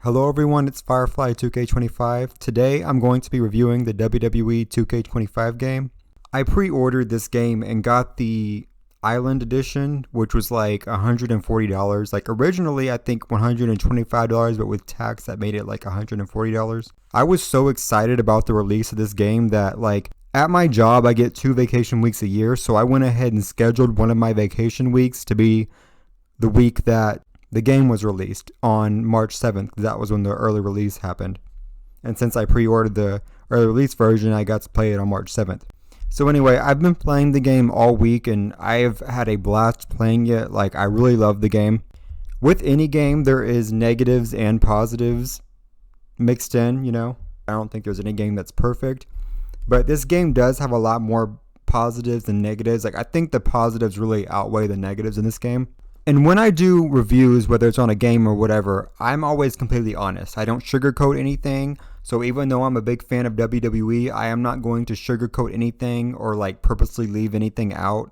Hello everyone, it's Firefly 2K25. Today I'm going to be reviewing the WWE 2K25 game. I pre-ordered this game and got the Island Edition, which was like $140. Like originally I think $125, but with tax that made it like $140. I was so excited about the release of this game that like at my job I get 2 vacation weeks a year, so I went ahead and scheduled one of my vacation weeks to be the week that the game was released on March 7th. That was when the early release happened. And since I pre-ordered the early release version, I got to play it on March 7th. So anyway, I've been playing the game all week and I've had a blast playing it. Like, I really love the game. With any game, there is negatives and positives mixed in, you know. I don't think there's any game that's perfect. But this game does have a lot more positives than negatives. Like, I think the positives really outweigh the negatives in this game. And when I do reviews, whether it's on a game or whatever, I'm always completely honest. I don't sugarcoat anything. So even though I'm a big fan of WWE, I am not going to sugarcoat anything or like purposely leave anything out.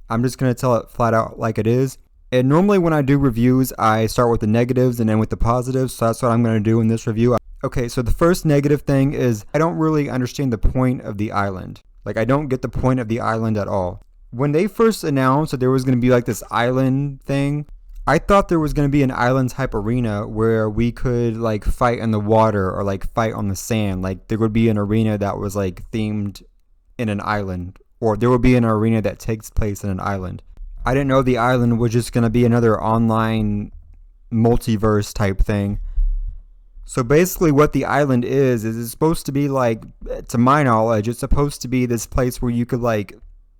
I'm just going to tell it flat out like it is. And normally when I do reviews, I start with the negatives and then with the positives. So that's what I'm going to do in this review. Okay, so the first negative thing is I don't really understand the point of the island. Like, I don't get the point of the island at all. When they first announced that there was going to be like this island thing, I thought there was going to be an island type arena where we could like fight in the water or like fight on the sand. Like there would be an arena that was like themed in an island, or there would be an arena that takes place in an island. I didn't know the island was just going to be another online multiverse type thing. So basically what the island is it's supposed to be like, to my knowledge, it's supposed to be this place where you could like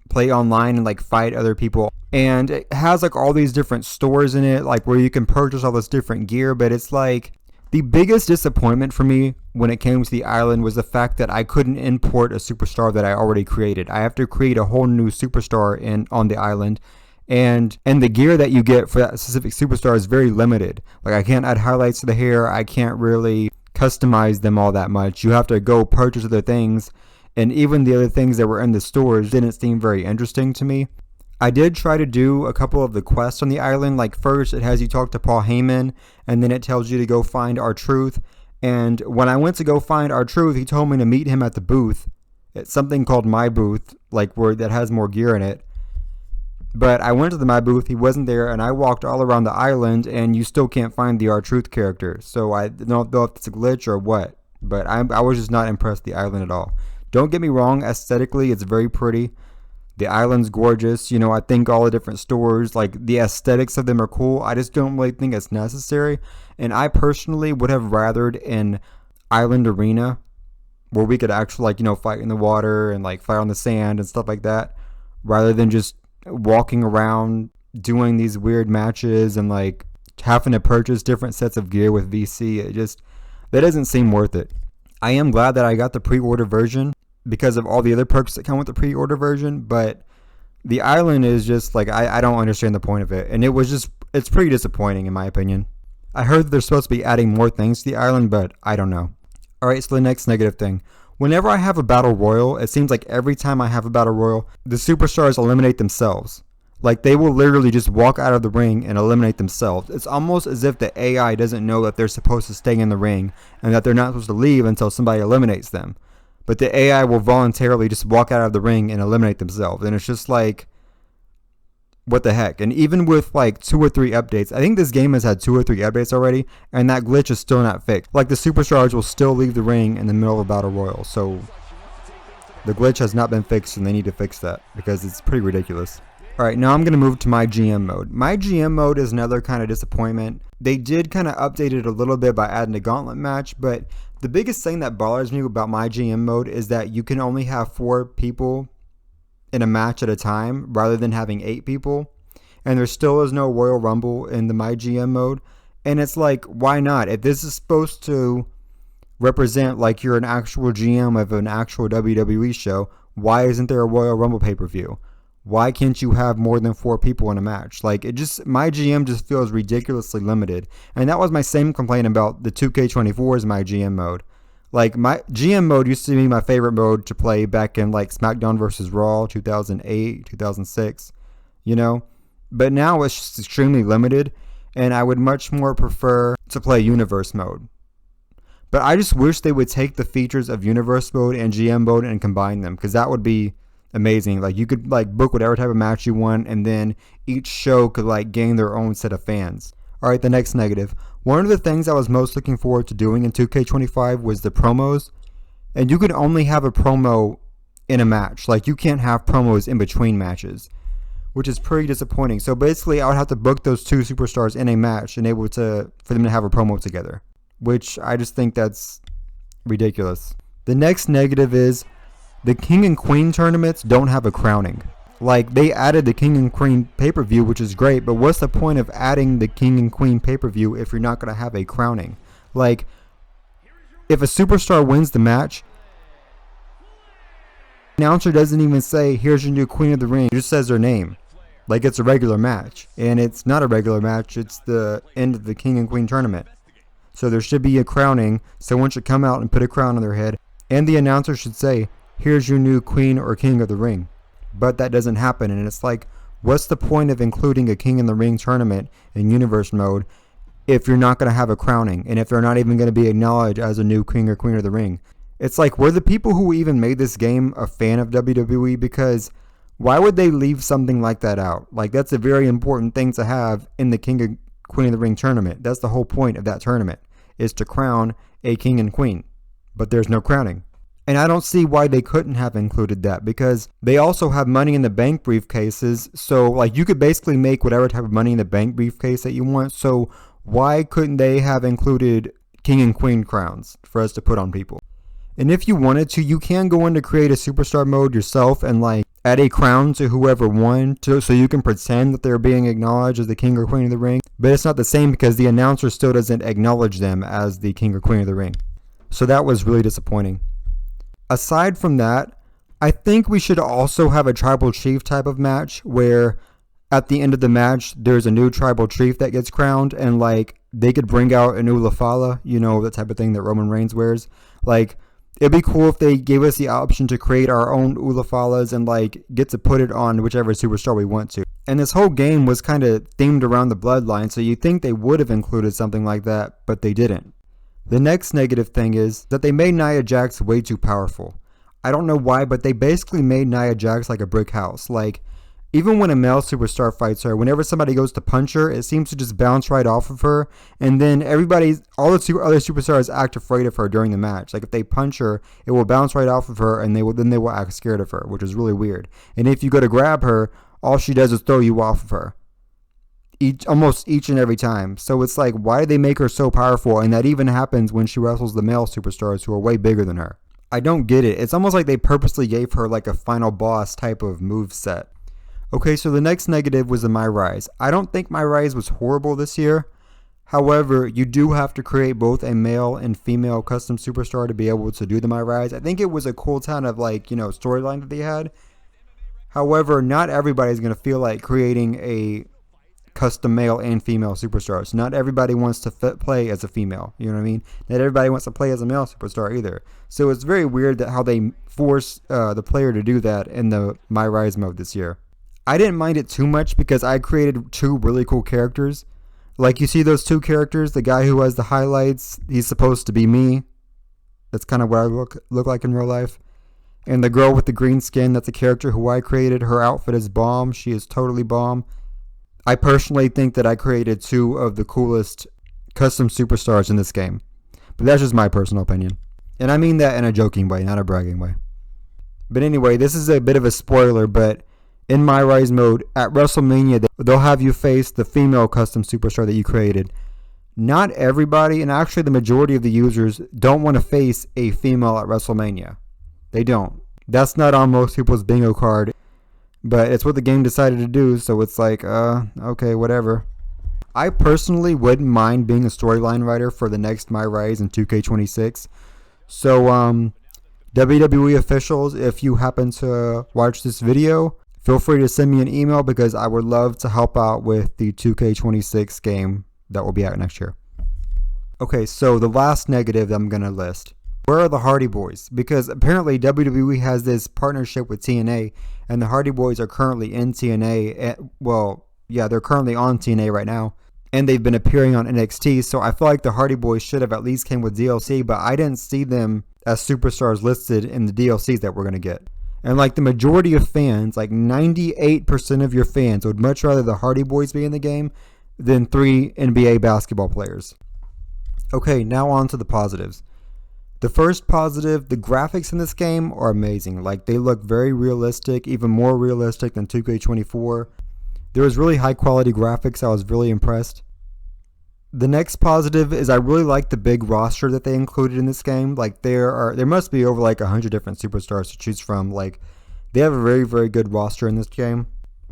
play online and like fight other people, and it has like all these different stores in it, like where you can purchase all this different gear. But it's like the biggest disappointment for me when it came to the island was the fact that I couldn't import a superstar that I already created. I have to create a whole new superstar on the island, and the gear that you get for that specific superstar is very limited. Like I can't add highlights to the hair, I can't really customize them all that much. You have to go purchase other things. And even the other things that were in the stores didn't seem very interesting to me. I did try to do a couple of the quests on the island. Like first it has you talk to Paul Heyman, and then it tells you to go find R-Truth. And when I went to go find R-Truth, he told me to meet him at the booth. It's something called My Booth, like where that has more gear in it. But I went to the My Booth, he wasn't there, and I walked all around the island and you still can't find the R-Truth character. So I don't know if it's a glitch or what, but I was just not impressed with the island at all. Don't get me wrong, aesthetically it's very pretty. The island's gorgeous. You know, I think all the different stores, like the aesthetics of them are cool. I just don't really think it's necessary. And I personally would have rathered an island arena where we could actually like, you know, fight in the water and like fight on the sand and stuff like that, rather than just walking around doing these weird matches and like having to purchase different sets of gear with VC. That doesn't seem worth it. I am glad that I got the pre-order version because of all the other perks that come with the pre-order version, but the island is just like, I don't understand the point of it, and it's pretty disappointing in my opinion. I heard that they're supposed to be adding more things to the island, but I don't know. Alright, so the next negative thing. Whenever I have a battle royal, it seems like every time I have a battle royal, the superstars eliminate themselves. Like they will literally just walk out of the ring and eliminate themselves. It's almost as if the AI doesn't know that they're supposed to stay in the ring and that they're not supposed to leave until somebody eliminates them. But the AI will voluntarily just walk out of the ring and eliminate themselves. And it's just like, what the heck? And even with like 2 or 3 updates, I think this game has had 2 or 3 updates already, and that glitch is still not fixed. Like the superstars will still leave the ring in the middle of a battle royal. So the glitch has not been fixed, and they need to fix that because it's pretty ridiculous. Alright, now I'm going to move to my GM mode. My GM mode is another kind of disappointment. They did kind of update it a little bit by adding a gauntlet match, but the biggest thing that bothers me about my GM mode is that you can only have 4 people in a match at a time rather than having 8 people. And there still is no Royal Rumble in the my GM mode. And it's like, why not? If this is supposed to represent like you're an actual GM of an actual WWE show, why isn't there a Royal Rumble pay-per-view? Why can't you have more than 4 people in a match? Like my GM just feels ridiculously limited. And that was my same complaint about the 2K24's my GM mode. Like my GM mode used to be my favorite mode to play back in like SmackDown vs. Raw 2008, 2006, you know? But now it's just extremely limited. and I would much more prefer to play Universe mode. But I just wish they would take the features of Universe mode and GM mode and combine them, because that would be amazing. Like, you could like book whatever type of match you want, and then each show could like gain their own set of fans. All right, the next negative. One of the things I was most looking forward to doing in 2K25 was the promos, and you could only have a promo in a match. Like, you can't have promos in between matches, which is pretty disappointing. So basically, I would have to book those two superstars in a match and for them to have a promo together, which I just think that's ridiculous. The next negative is the King and Queen tournaments don't have a crowning. Like, they added the King and Queen pay-per-view, which is great, but what's the point of adding the King and Queen pay-per-view if you're not going to have a crowning? Like, if a superstar wins the match, the announcer doesn't even say, here's your new Queen of the Ring. It just says her name. Like, it's a regular match. And it's not a regular match. It's the end of the King and Queen tournament. So there should be a crowning. Someone should come out and put a crown on their head. And the announcer should say, here's your new Queen or King of the Ring. But that doesn't happen. And it's like, what's the point of including a King in the Ring tournament in Universe mode if you're not going to have a crowning? And if they're not even going to be acknowledged as a new King or Queen of the Ring? It's like, were the people who even made this game a fan of WWE? Because why would they leave something like that out? Like, that's a very important thing to have in the King and Queen of the Ring tournament. That's the whole point of that tournament, is to crown a King and Queen. But there's no crowning. And I don't see why they couldn't have included that, because they also have Money in the Bank briefcases. So, like, you could basically make whatever type of Money in the Bank briefcase that you want. So why couldn't they have included King and Queen crowns for us to put on people? And if you wanted to, you can go in to create a superstar mode yourself and like add a crown to whoever won, so you can pretend that they're being acknowledged as the King or Queen of the Ring. But it's not the same, because the announcer still doesn't acknowledge them as the King or Queen of the Ring. So that was really disappointing. Aside from that, I think we should also have a tribal chief type of match where at the end of the match there's a new tribal chief that gets crowned, and like they could bring out an Ulafala, you know, the type of thing that Roman Reigns wears. Like, it'd be cool if they gave us the option to create our own Ulafalas and like get to put it on whichever superstar we want to. And this whole game was kind of themed around the bloodline, so you'd think they would have included something like that, but they didn't. The next negative thing is that they made Nia Jax way too powerful. I don't know why, but they basically made Nia Jax like a brick house. Like, even when a male superstar fights her, whenever somebody goes to punch her, it seems to just bounce right off of her. And then all the other superstars act afraid of her during the match. Like, if they punch her, it will bounce right off of her, and they will act scared of her, which is really weird. And if you go to grab her, all she does is throw you off of her. Almost each and every time. So it's like, why did they make her so powerful? And that even happens when she wrestles the male superstars who are way bigger than her. I don't get it. It's almost like they purposely gave her like a final boss type of move set. Okay, so the next negative was the My Rise. I don't think My Rise was horrible this year. However, you do have to create both a male and female custom superstar to be able to do the My Rise. I think it was a cool kind of like, you know, storyline that they had. However, not everybody's going to feel like creating a custom male and female superstars. Not everybody wants to play as a female, you know what I mean? Not everybody wants to play as a male superstar either. So it's very weird that how they force the player to do that in the My Rise mode this year. I didn't mind it too much because I created two really cool characters. Like, you see those two characters, the guy who has the highlights, he's supposed to be me. That's kind of what I look like in real life. And the girl with the green skin, that's a character who I created. Her outfit is bomb. She is totally bomb. I personally think that I created two of the coolest custom superstars in this game. But that's just my personal opinion. And I mean that in a joking way, not a bragging way. But anyway, this is a bit of a spoiler, but in My Rise mode, at WrestleMania, they'll have you face the female custom superstar that you created. Not everybody, and actually the majority of the users, don't want to face a female at WrestleMania. They don't. That's not on most people's bingo card. But it's what the game decided to do, so it's like, okay, whatever. I personally wouldn't mind being a storyline writer for the next My Rise in 2K26. So, WWE officials, if you happen to watch this video, feel free to send me an email because I would love to help out with the 2K26 game that will be out next year. Okay, so the last negative that I'm going to list. Where are the Hardy Boys? Because apparently WWE has this partnership with TNA, and the Hardy Boys are currently in TNA. Well, yeah, they're currently on TNA right now. and they've been appearing on NXT, so I feel like the Hardy Boys should have at least came with DLC, but I didn't see them as superstars listed in the DLCs that we're going to get. And like the majority of fans, like 98% of your fans would much rather the Hardy Boys be in the game than 3 NBA basketball players. Okay, now on to the positives. The first positive, the graphics in this game are amazing. Like they look very realistic, even more realistic than 2K24. There was really high quality graphics. I was really impressed. The next positive is I really like the big roster that they included in this game. Like there must be over like 100 different superstars to choose from. Like they have a very, very good roster in this game,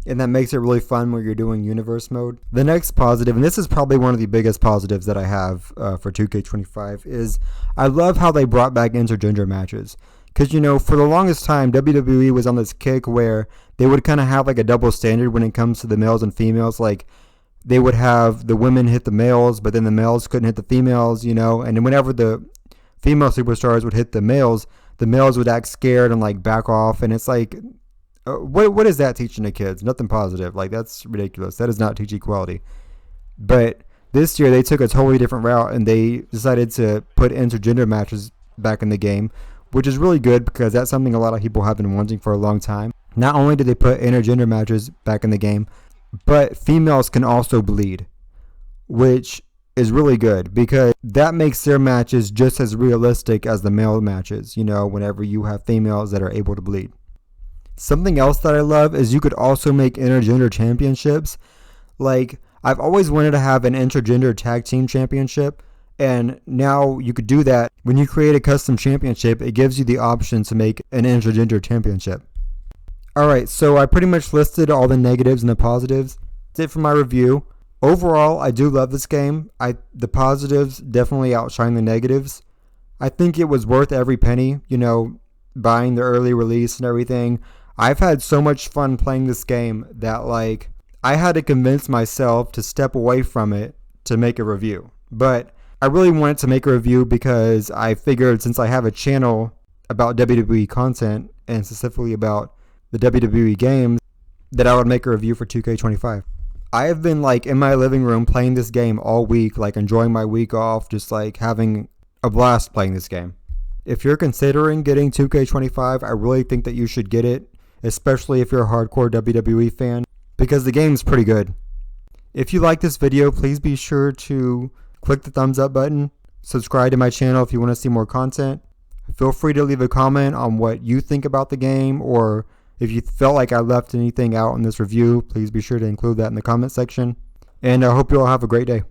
and that makes it really fun when you're doing universe mode. The next positive, and this is probably one of the biggest positives that I have for 2K25, is I love how they brought back intergender matches. Because, you know, for the longest time, WWE was on this kick where they would kind of have like a double standard when it comes to the males and females. Like they would have the women hit the males, but then the males couldn't hit the females, you know. And then whenever the female superstars would hit the males would act scared and like back off. And it's like, what is that teaching the kids? Nothing positive. Like that's ridiculous. That does not teach equality. But this year they took a totally different route and they decided to put intergender matches back in the game, which is really good because that's something a lot of people have been wanting for a long time. Not only did they put intergender matches back in the game, but females can also bleed, which is really good because that makes their matches just as realistic as the male matches, you know, whenever you have females that are able to bleed. Something else that I love is you could also make intergender championships. Like, I've always wanted to have an intergender tag team championship, and now you could do that. When you create a custom championship, it gives you the option to make an intergender championship. Alright, so I pretty much listed all the negatives and the positives. That's it for my review. Overall, I do love this game. The positives definitely outshine the negatives. I think it was worth every penny, you know, buying the early release and everything. I've had so much fun playing this game that like I had to convince myself to step away from it to make a review. But I really wanted to make a review because I figured since I have a channel about WWE content and specifically about the WWE games that I would make a review for 2K25. I have been like in my living room playing this game all week, like enjoying my week off, just like having a blast playing this game. If you're considering getting 2K25, I really think that you should get it, especially if you're a hardcore WWE fan, because the game's pretty good. If you like this video, please be sure to click the thumbs up button, subscribe to my channel if you want to see more content. Feel free to leave a comment on what you think about the game, or if you felt like I left anything out in this review, please be sure to include that in the comment section. And I hope you all have a great day.